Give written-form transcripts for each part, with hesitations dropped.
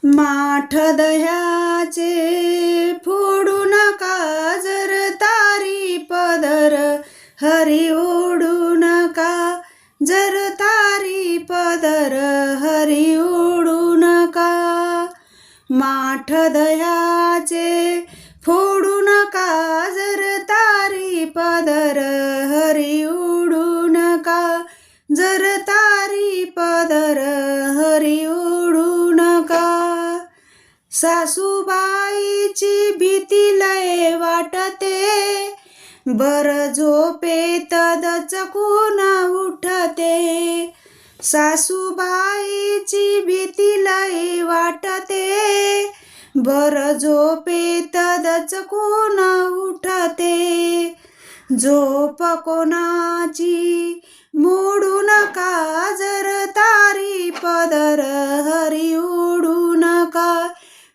माठ दह्याचे फोडू नका जर तारी पदर, हरी ओढू नका जर तारी पदर, हरी ओढू नका. माठ दह्याचे फोडू नका जर तारी पदर, हरी ओढू नका जर तारी पदर, हरी ओढू नका. सासूबाईची भीती लय वाटते, बर झोपेत दचकून उठते. सासूबाईची भीती लय वाटते, बर झोपेत दचकून उठते. झोप कोणाची मोडू नका जर तारी पदर, हरी ओढू नका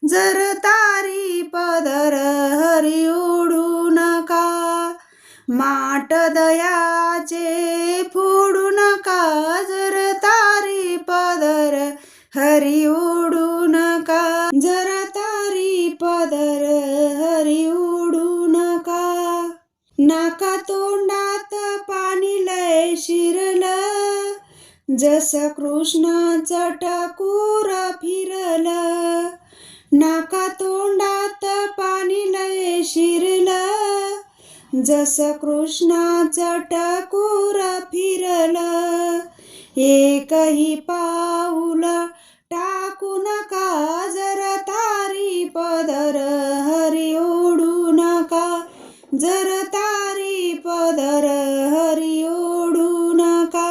जर तारी पदर, हरी ओढू नका. माठ दह्याचे फोडू नका जर तारी पदर, हरी ओढू नका जर तारी पदर, हरी ओढू नका. नाका तोंडात पाणी लय शिरलं, जस कृष्णाचं टकूर फिरलं. नाका तोंडात पाणी लय शिरलं, जस कृष्णाचं टकूर फिरलं. एकही पाऊल टाकू नका जर तारी पदर, हरी ओढू नका जर तारी पदर, हरी ओढू नका.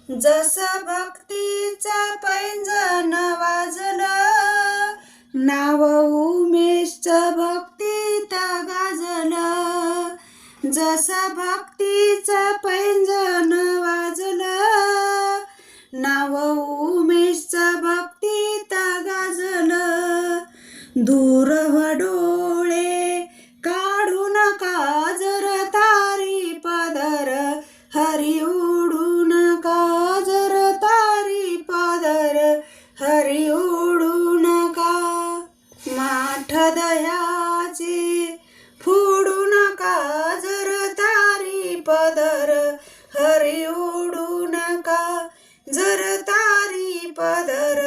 जस भक्तीचं पैंजण वाजलं, नाव उमेशचं भक्तीत गाजलं. जस भक्तीचं पैंजण वाजलं, नाव उमेशचं भक्तीत गाजलं. दूर डोळे काढू नका जर तारी पदर, हरी ओढू नका जर तारी पदर, हरी ओढू नका. माठ दह्याचे फोडू नका जर तारी पदर, हरी ओढू नका जर तारी पदर,